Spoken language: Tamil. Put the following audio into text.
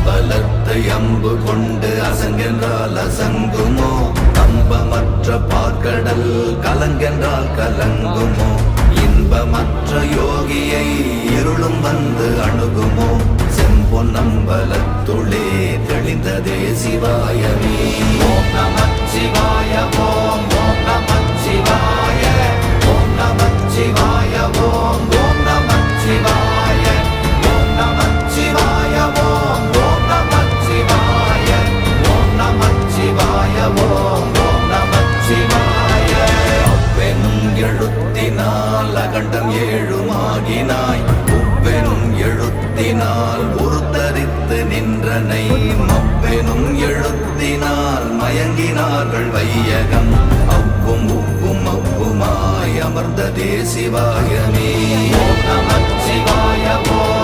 அம்பலத்தை அம்பு கொண்டு அசங்கென்றால் அசங்குமோ கம்பமற்ற பார்க்கடல் கலங்கென்றால் கலங்குமோ இன்பமற்ற யோகியை இருளும் வந்து அணுகுமோ செம்பொன்னம்பலத்துளே தெளிந்ததே சிவாயமே ஓம் நமச்சிவாய ஓம் ஓம் நமச்சிவாய ஓம் நமச்சிவாய ஓம் ஓம் நமச்சிவாய ஓம் நமச்சிவாய ஓம் ஓம் நமச்சிவாய ஓம் நமச்சிவாய ஓம் ஓம் நமச்சிவாய அவ்வெனும் எழுத்தினால் அகண்டம் ஏழுமாகினாய் உவ்வெனும் எழுத்தினால் உருத்தரித்து நின்றனை மவ்வெனும் எழுத்தினால் மயங்கினார்கள் வையகம் அவ்வும் உவ்வும் அவ்வுமாய் அமர்ந்ததே சிவாயமே ஓம் நமச்சிவாய ஓம்